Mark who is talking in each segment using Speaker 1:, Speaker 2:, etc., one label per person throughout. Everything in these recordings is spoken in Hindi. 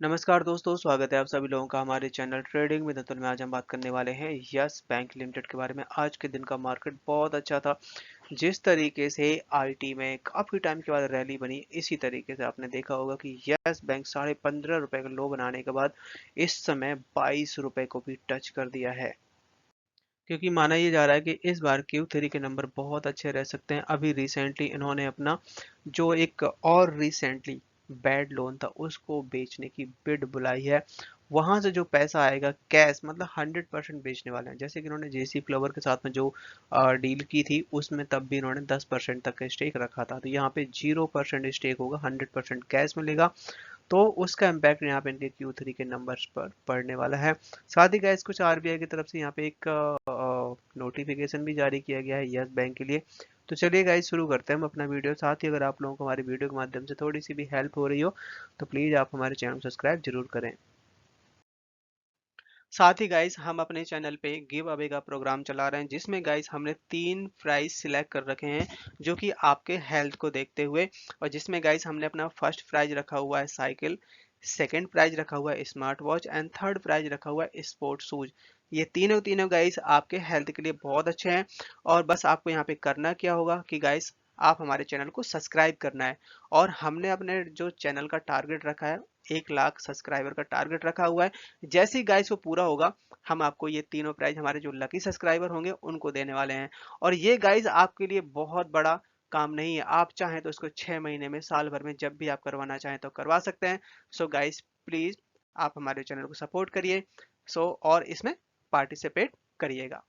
Speaker 1: नमस्कार दोस्तों, स्वागत है आप सभी लोगों का हमारे चैनल ट्रेडिंग विद अतुल में। आज हम बात करने वाले हैं यस बैंक लिमिटेड के बारे में। आज के दिन का मार्केट बहुत अच्छा था। जिस तरीके से आईटी में काफ़ी टाइम के बाद रैली बनी, इसी तरीके से आपने देखा होगा कि यस बैंक 15.5 रुपए का लो बनाने के बाद इस समय 22 रुपए को भी टच कर दिया है। क्योंकि माना ये जा रहा है कि इस बार Q3 के नंबर बहुत अच्छे रह सकते हैं। अभी रिसेंटली इन्होंने अपना जो एक और रिसेंटली बैड लोन था उसको बेचने की बिड बुलाई है। वहां से जो पैसा आएगा कैश, मतलब 100% बेचने वाले हैं। जैसे कि इन्होंने जेसी फ्लावर के साथ में जो डील की थी उसमें तब भी इन्होंने 10% तक का स्टेक रखा था। तो यहाँ पे 0% स्टेक होगा, 100% कैश मिलेगा। तो उसका इम्पैक्ट यहाँ पे इनके Q3 के नंबर्स पर पड़ने वाला है। साथ ही गाइस कुछ आरबीआई की तरफ से यहाँ पे एक नोटिफिकेशन भी जारी किया गया है यस बैंक के लिए। तो चलिए गाइस शुरू करते हैं हम अपना वीडियो। साथ ही अगर आप लोगों को हमारी वीडियो के माध्यम से थोड़ी सी भी हेल्प हो रही हो तो प्लीज़ आप हमारे चैनल को सब्सक्राइब जरूर करें। साथ ही गाइस हम अपने चैनल पे गिव अवे का प्रोग्राम चला रहे हैं, जिसमें गाइस हमने 3 प्राइज सिलेक्ट कर रखे हैं जो कि आपके हेल्थ को देखते हुए। और जिसमें गाइस हमने अपना फर्स्ट प्राइज रखा हुआ है साइकिल, सेकंड प्राइज रखा हुआ है smart watch and third prize रखा हुआ है स्पोर्ट्स शूज। ये तीनों तीनों गाइस आपके हेल्थ के लिए बहुत अच्छे हैं। और बस आपको यहाँ पे करना क्या होगा कि गाइस आप हमारे चैनल को सब्सक्राइब करना है। और हमने अपने जो चैनल का टारगेट रखा है, 1 लाख सब्सक्राइबर का टारगेट रखा हुआ है। जैसे ही गाइस वो पूरा होगा हम आपको ये तीनों प्राइज हमारे जो लकी सब्सक्राइबर होंगे उनको देने वाले हैं। और ये गाइस आपके लिए बहुत बड़ा काम नहीं है। आप चाहें तो इसको 6 महीने में, साल भर में, जब भी आप करवाना चाहें तो करवा सकते हैं। सो गाइस प्लीज आप हमारे चैनल को सपोर्ट करिए। और इसमें पार्टिसिपेट करिएगा।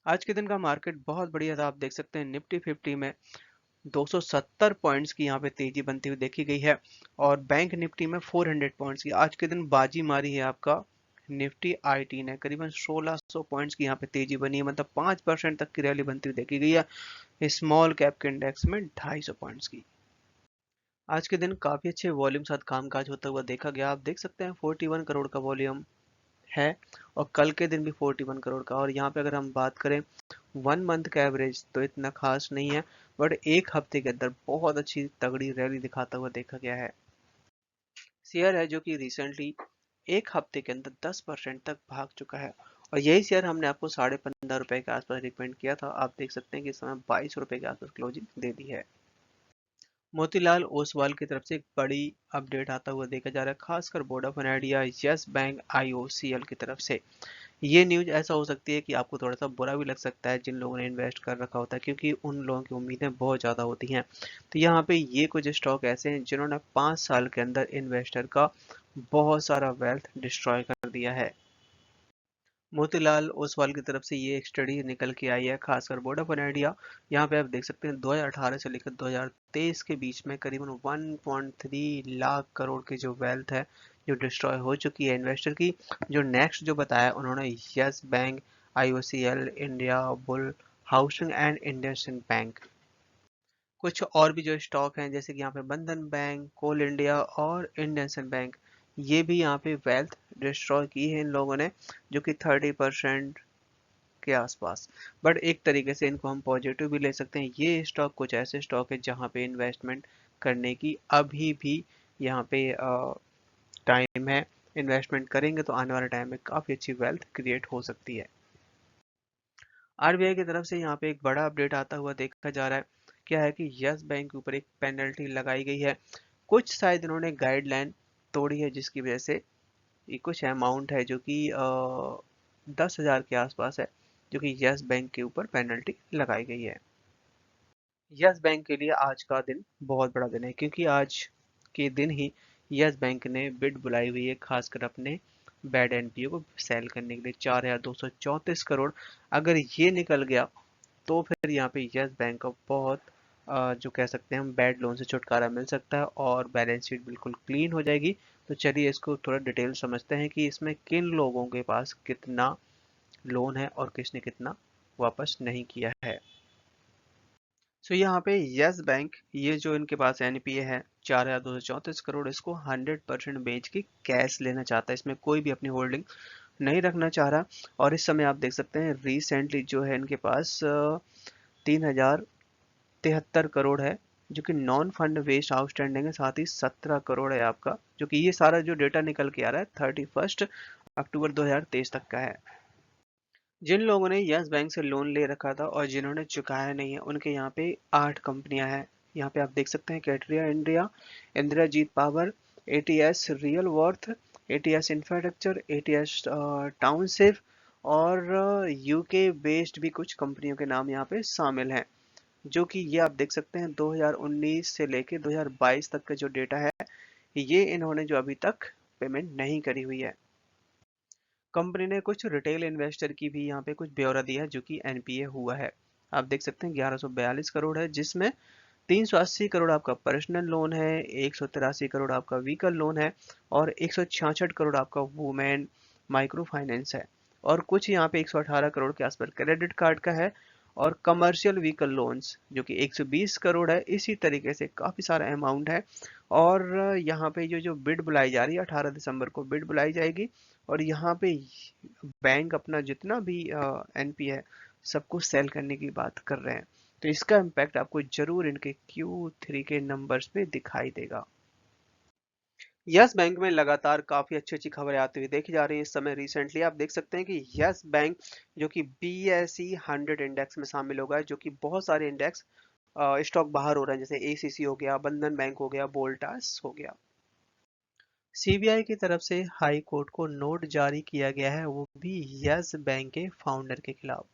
Speaker 1: आज के दिन का मार्केट बहुत बढ़िया था। आप देख सकते हैं निफ्टी 50 में 270 पॉइंट्स की यहाँ पे तेजी बनती हुई देखी गई है। और बैंक निफ्टी में 400 पॉइंट्स की आज के दिन बाजी मारी है आपका निफ्टी आईटी ने। करीबन 1600 पॉइंट्स की यहाँ पे तेजी बनी है, मतलब 5% तक की रैली बनती हुई देखी गई है। स्मॉल कैप के इंडेक्स में 250 पॉइंट्स की आज के दिन काफी अच्छे वॉल्यूम साथ कामकाज होता हुआ देखा गया। आप देख सकते हैं 41 करोड़ का वॉल्यूम है। और कल के दिन भी 41 करोड़ का। और यहाँ पे अगर हम बात करें 1 मंथ का एवरेज तो इतना खास नहीं है, बट एक हफ्ते के अंदर बहुत अच्छी तगड़ी रैली दिखाता हुआ देखा गया है। शेयर है जो कि रिसेंटली एक हफ्ते के अंदर 10% तक भाग चुका है। और यही शेयर हमने आपको 15.5 रुपए के आसपास रिकमेंड किया था। आप देख सकते हैं कि इस समय 22 रुपए के आसपास क्लोजिंग दे दी है। मोतीलाल ओसवाल की तरफ से एक बड़ी अपडेट आता हुआ देखा जा रहा है, खासकर Vodafone idea, yes bank, IOCL की तरफ से। ये न्यूज ऐसा हो सकती है कि आपको थोड़ा सा बुरा भी लग सकता है जिन लोगों ने इन्वेस्ट कर रखा होता है, क्योंकि उन लोगों की उम्मीदें बहुत ज़्यादा होती हैं। तो यहाँ पे ये कुछ स्टॉक ऐसे हैं जिन्होंने 5 साल के अंदर इन्वेस्टर का बहुत सारा वेल्थ डिस्ट्रॉय कर दिया है। मोतीलाल ओसवाल की तरफ से ये एक स्टडी निकल के आई है, खासकर वोडाफोन आइडिया। यहाँ पे आप देख सकते हैं 2018 से लेकर 2023 के बीच में करीबन 1.3 लाख करोड़ की जो वेल्थ है जो डिस्ट्रॉय हो चुकी है इन्वेस्टर की। जो नेक्स्ट जो बताया उन्होंने, yes bank, IOCL, India bull housing and IndusInd bank. कुछ और भी जो स्टॉक हैं जैसे कि यहाँ पे बंधन बैंक, कोल इंडिया और इंडियन बैंक, ये भी यहाँ पे वेल्थ डिस्ट्रॉय की है इन लोगों ने, जो कि 30% के आसपास। बट एक तरीके से इनको हम पॉजिटिव भी ले सकते हैं। ये स्टॉक कुछ ऐसे स्टॉक है जहाँ पे इन्वेस्टमेंट करने की अभी भी यहाँ पे टाइम है। इन्वेस्टमेंट करेंगे तो आने वाले टाइम में काफ़ी अच्छी वेल्थ क्रिएट हो सकती है। आरबीआई की तरफ से यहाँ पे एक बड़ा अपडेट आता हुआ देखा जा रहा है। क्या है कि यस बैंक के ऊपर एक पेनल्टी लगाई गई है। कुछ शायद इन्होंने गाइडलाइन तोड़ी है, जिसकी वजह से ये कुछ अमाउंट है जो कि 10,000 के आसपास है, जो कि यस बैंक के ऊपर पेनल्टी लगाई गई है। यस बैंक के लिए आज का दिन बहुत बड़ा दिन है, क्योंकि आज के दिन ही यस बैंक ने बिड बुलाई हुई है, खासकर अपने बैड एनपीओ को सेल करने के लिए 4,234 करोड़। अगर ये निकल गया तो फिर यहाँ पे यस बैंक का बहुत जो कह सकते हैं हम बैड लोन से छुटकारा मिल सकता है और बैलेंस शीट बिल्कुल क्लीन हो जाएगी। तो चलिए इसको थोड़ा डिटेल समझते हैं कि इसमें किन लोगों के पास कितना लोन है और किसने कितना वापस नहीं किया है। सो यहाँ पे यस बैंक, ये जो इनके पास एनपीए है 4,234 करोड़, इसको 100% बेच के कैश लेना चाहता है। इसमें कोई भी अपनी होल्डिंग नहीं रखना चाह रहा। और इस समय आप देख सकते हैं रिसेंटली जो है इनके पास 3,073 करोड़ है जो कि नॉन फंड बेस्ड आउटस्टैंडिंग है, साथ ही 17 करोड़ है आपका, जो कि ये सारा जो डेटा निकल के आ रहा है 31 अक्टूबर 2023 तक का है। जिन लोगों ने यस बैंक से लोन ले रखा था और जिन्होंने चुकाया नहीं है, उनके यहाँ पे 8 कंपनियां हैं। यहाँ पे आप देख सकते हैं Kataria India, Indrajit power, ATS real worth, ATS infrastructure, ATS township और यूके बेस्ड भी कुछ कंपनियों के नाम यहाँ पे शामिल हैं। जो कि ये आप देख सकते हैं 2019 से लेके 2022 तक का जो डेटा है, ये इन्होंने जो अभी तक पेमेंट नहीं करी हुई है। कंपनी ने कुछ रिटेल इन्वेस्टर की भी यहाँ पे कुछ ब्यौरा दिया है, जो कि एनपीए हुआ है। आप देख सकते हैं 1142 करोड़ है, जिसमें 380 करोड़ आपका पर्सनल लोन है, 183 करोड़ आपका व्हीकल लोन है और 166 करोड़ आपका वुमेन माइक्रो फाइनेंस है। और कुछ यहाँ पे 118 करोड़ के आसपास क्रेडिट कार्ड का है और कमर्शियल व्हीकल लोन्स जो कि 120 करोड़ है। इसी तरीके से काफ़ी सारा अमाउंट है। और यहाँ पे जो जो बिड बुलाई जा रही है, 18 दिसंबर को बिड बुलाई जाएगी और यहाँ पे बैंक अपना जितना भी एनपी है सबको सेल करने की बात कर रहे हैं। तो इसका इम्पैक्ट आपको जरूर इनके Q3 के नंबर्स पे दिखाई देगा। यस बैंक में लगातार काफी अच्छी अच्छी खबरें आती हुई देखी जा रही है इस समय। रिसेंटली आप देख सकते हैं कि यस बैंक जो कि BSE 100 इंडेक्स में शामिल होगा, जो कि बहुत सारे इंडेक्स स्टॉक बाहर हो रहे हैं, जैसे एसीसी हो गया, बंधन बैंक हो गया, वोल्टास हो गया। सीबीआई की तरफ से हाई कोर्ट को नोट जारी किया गया है, वो भी यस बैंक के फाउंडर के खिलाफ।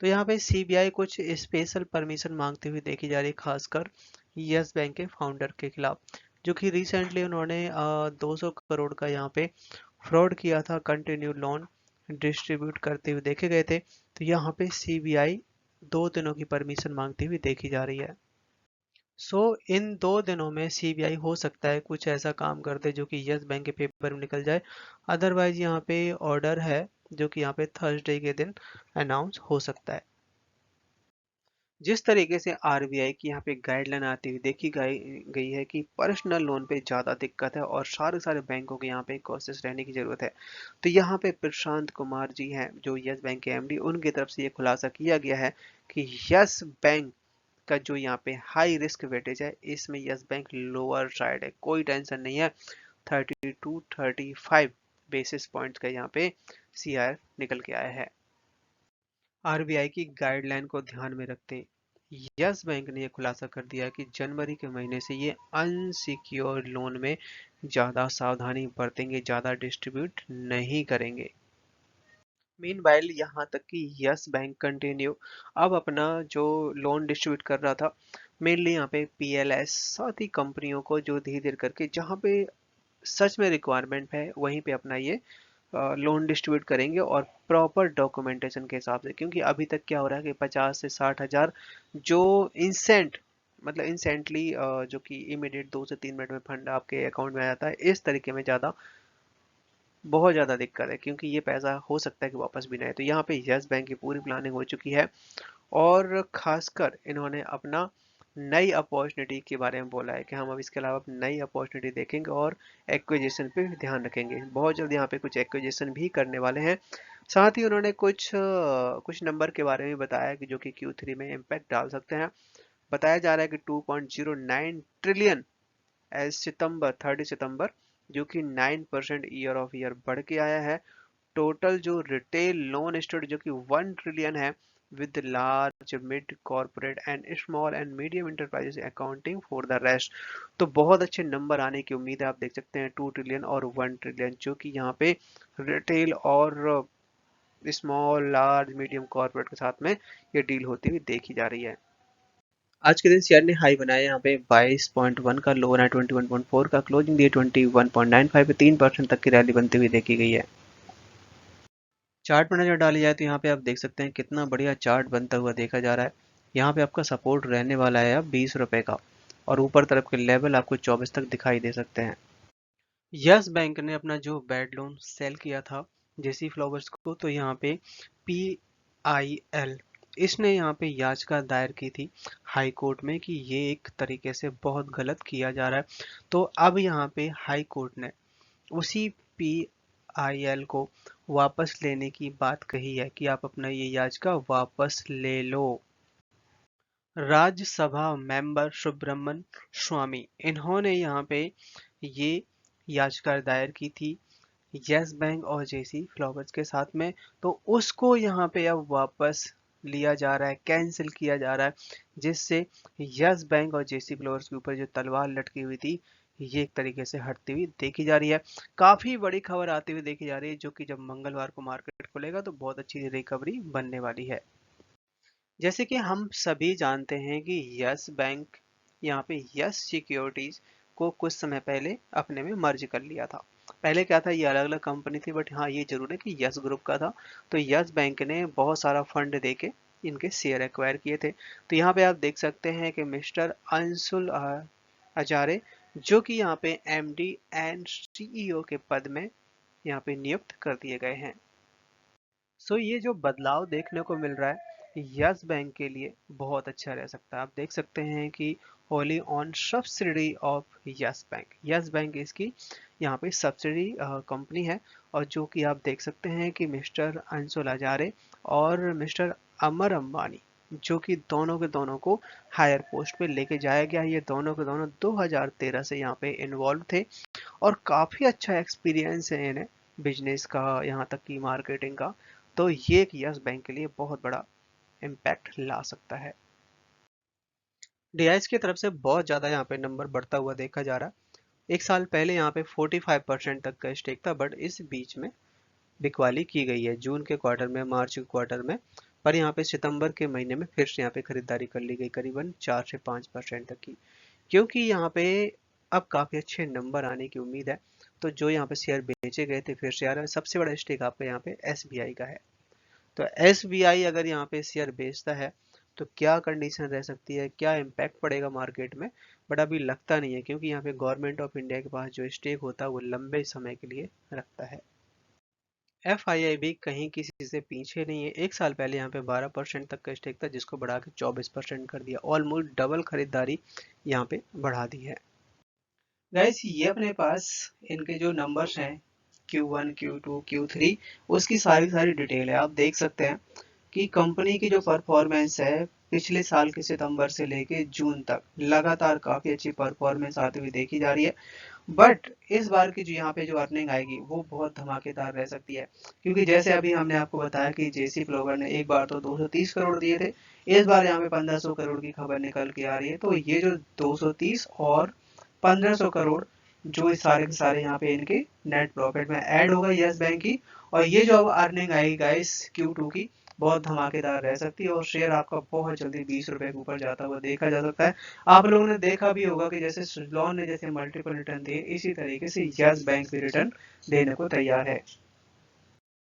Speaker 1: तो यहाँ पे सीबीआई कुछ स्पेशल परमिशन मांगते हुए देखी जा रही है, खासकर यस बैंक के फाउंडर के खिलाफ, जो कि रिसेंटली उन्होंने 200 करोड़ का यहाँ पे फ्रॉड किया था, कंटिन्यू लोन डिस्ट्रीब्यूट करते हुए देखे गए थे। तो यहाँ पे सीबीआई 2 दिनों की परमिशन मांगती हुई देखी जा रही है। इन 2 दिनों में सीबीआई हो सकता है कुछ ऐसा काम कर दे जो कि यस बैंक के पेपर में निकल जाए। अदरवाइज यहाँ पे ऑर्डर है जो कि यहाँ पे थर्सडे के दिन अनाउंस हो सकता है। जिस तरीके से आरबीआई की यहाँ पे गाइडलाइन आती हुई देखी गई गई है कि पर्सनल लोन पे ज़्यादा दिक्कत है और सारे सारे बैंकों के यहाँ पे कोशिश रहने की ज़रूरत है। तो यहाँ पे प्रशांत कुमार जी हैं जो यस बैंक के एमडी, उनकी तरफ से ये खुलासा किया गया है कि यस बैंक का जो यहाँ पे हाई रिस्क वेटेज है, इसमें यस बैंक लोअर साइड है, कोई टेंशन नहीं है। 30 to 35 बेसिस पॉइंट्स का यहाँ पे सीआर निकल के आया है। आरबीआई की गाइडलाइन को ध्यान में रखते यस बैंक ने यह खुलासा कर दिया कि जनवरी के महीने से ये अनसिक्योर्ड लोन में ज़्यादा सावधानी बरतेंगे, ज़्यादा डिस्ट्रीब्यूट नहीं करेंगे। मीनवाइल यहाँ तक कि यस बैंक कंटिन्यू अब अपना जो लोन डिस्ट्रीब्यूट कर रहा था, मेनली यहाँ पे पीएलएस साथ ही कंपनियों को जो धीरे धीरे करके जहाँ पे सच में रिक्वायरमेंट है वहीं पे अपना ये लोन डिस्ट्रीब्यूट करेंगे और प्रॉपर डॉक्यूमेंटेशन के हिसाब से। क्योंकि अभी तक क्या हो रहा है कि 50 से 60 हज़ार जो इंसेंट मतलब इंसेंटली जो कि इमीडिएट 2 से 3 मिनट में फंड आपके अकाउंट में आ जाता है, इस तरीके में ज़्यादा बहुत ज़्यादा दिक्कत है, क्योंकि ये पैसा हो सकता है कि वापस भी ना आए। तो यहाँ पे यस बैंक की पूरी प्लानिंग हो चुकी है और खासकर इन्होंने अपना नई अपॉर्चुनिटी के बारे में बोला है कि हम अब इसके अलावा नई अपॉर्चुनिटी देखेंगे और एक्विजिशन पे भी ध्यान रखेंगे। बहुत जल्द यहाँ पे कुछ एक्विजिशन भी करने वाले हैं। साथ ही उन्होंने कुछ नंबर के बारे में बताया कि जो कि Q3 में इम्पैक्ट डाल सकते हैं। बताया जा रहा है कि 2.09 ट्रिलियन एज सितंबर 30 सितंबर, जो कि 9% ईयर ऑफ ईयर बढ़ के आया है। टोटल जो रिटेल लोन स्टोर जो कि 1 ट्रिलियन है, with large mid corporate and small and medium enterprises accounting for the rest. तो बहुत अच्छे नंबर आने की उम्मीद है। आप देख सकते हैं 2 ट्रिलियन और 1 ट्रिलियन, जो कि यहाँ पे रिटेल और स्मॉल लार्ज मीडियम कॉर्पोरेट के साथ में ये डील होती हुई देखी जा रही है। आज के दिन शेयर ने हाई बनाया यहाँ पे 22.1 का, लोअर है 21.4 का, क्लोजिंग दिए 21.95 पे, 3% तक की रैली बनती हुई देखी गई है। चार्ट में नजर डाली जाए तो यहाँ पे आप देख सकते हैं कितना बढ़िया चार्ट बनता हुआ देखा जा रहा है। यहाँ पे आपका सपोर्ट रहने वाला है अब 20 रुपए का और ऊपर तरफ के लेवल आपको 24 तक दिखाई दे सकते हैं। यस बैंक ने अपना जो बैड लोन सेल किया था जेसी फ्लावर्स को, तो यहाँ पे PIL इसने यहाँ पे याचिका दायर की थी हाई कोर्ट में कि ये एक तरीके से बहुत गलत किया जा रहा है। तो अब यहाँ पे हाई कोर्ट ने उसी PIL को वापस लेने की बात कही है कि आप अपना ये याचिका वापस ले लो। राज्यसभा मेंबर सुब्रमण्यम स्वामी, इन्होंने यहाँ पे ये याचिका दायर की थी यस बैंक और जेसी फ्लावर्स के साथ में। तो उसको यहाँ पे अब वापस लिया जा रहा है, कैंसिल किया जा रहा है, जिससे यस बैंक और जेसी फ्लावर्स के ऊपर जो तलवार लटकी हुई थी ये एक तरीके से हटती हुई देखी जा रही है। काफी बड़ी खबर आती हुई देखी जा रही है, जो कि जब मंगलवार को मार्केट खुलेगा तो बहुत अच्छी रिकवरी बनने वाली है। जैसे कि हम सभी जानते हैं कि यस बैंक यहाँ पे यस सिक्योरिटीज को कुछ समय पहले अपने में मर्ज कर लिया था। पहले क्या था, ये अलग अलग कंपनी थी, बट हाँ ये जरूर है कि यस ग्रुप का था। तो यस बैंक ने बहुत सारा फंड देके इनके शेयर एक्वायर किए थे। तो यहाँ पे आप देख सकते हैं कि मिस्टर अंशुल हजारे, जो कि यहाँ पे एमडी एंड सीईओ के पद में यहाँ पे नियुक्त कर दिए गए हैं। सो ये जो बदलाव देखने को मिल रहा है यस बैंक के लिए बहुत अच्छा रह सकता है। आप देख सकते हैं कि wholly owned subsidy of yes bank इसकी यहाँ पे सब्सिडी कंपनी है। और जो कि आप देख सकते हैं कि मिस्टर अंशुल हजारे और मिस्टर अमर अंबानी, जो कि दोनों के दोनों को हायर पोस्ट पे लेके जाया गया। ये दोनों के दोनों 2013 से यहाँ पे इन्वॉल्व थे और काफ़ी अच्छा एक्सपीरियंस है इन्हें बिजनेस का, यहाँ तक कि मार्केटिंग का। तो ये एक यस बैंक के लिए बहुत बड़ा इम्पैक्ट ला सकता है। डीआईएस की तरफ से बहुत ज़्यादा यहाँ पे नंबर बढ़ता हुआ देखा जा रहा है। एक साल पहले यहाँ पे 45% तक का स्टेक था, बट इस बीच में बिकवाली की गई है जून के क्वार्टर में, मार्च के क्वार्टर में। पर यहाँ पे सितंबर के महीने में फिर से यहाँ पे खरीदारी कर ली गई करीबन 4 से 5% तक की, क्योंकि यहाँ पे अब काफ़ी अच्छे नंबर आने की उम्मीद है। तो जो यहाँ पे शेयर बेचे गए थे फिर से आ रहा है। सबसे बड़ा स्टेक आपका यहाँ पे एसबीआई का है। तो एसबीआई अगर यहाँ पे शेयर बेचता है तो क्या कंडीशन रह सकती है, क्या इम्पैक्ट पड़ेगा मार्केट में, बट अभी लगता नहीं है, क्योंकि यहाँ पे गवर्नमेंट ऑफ इंडिया के पास जो स्टेक होता है वो लंबे समय के लिए रखता है। एफआईआई भी कहीं किसी से पीछे नहीं है। एक साल पहले यहाँ पे 12% तक का स्टेक था, जिसको बढ़ा के 24% कर दिया। ऑलमोस्ट डबल खरीदारी यहाँ पे बढ़ा दी है। गाइस ये अपने पास इनके जो नंबर्स हैं Q1, Q2, Q3, उसकी सारी सारी डिटेल है। आप देख सकते हैं कि कंपनी की जो परफॉर्मेंस है पिछले साल के सितंबर से लेके जून तक लगातार काफी अच्छी परफॉर्मेंस आती हुई देखी जा रही है। बट इस बार की जो यहाँ पे जो अर्निंग आएगी वो बहुत धमाकेदार रह सकती है, क्योंकि जैसे अभी हमने आपको बताया कि जेसी फ्लोवर ने एक बार तो 230 करोड़ दिए थे, इस बार यहाँ पे 1500 करोड़ की खबर निकल के आ रही है। तो ये जो 230 और 1500 करोड़ जो सारे के सारे यहाँ पे इनके नेट प्रॉफिट में ऐड होगा यस बैंक की, और ये जो अब अर्निंग आएगी गाइस Q2 की बहुत धमाकेदार रह सकती है, और शेयर आपका बहुत जल्दी 20 रुपए के ऊपर जाता हुआ देखा जा सकता है। आप लोगों ने देखा भी होगा कि जैसे सुजलॉन ने जैसे मल्टीपल रिटर्न दिए, इसी तरीके से यस बैंक भी रिटर्न देने को तैयार है।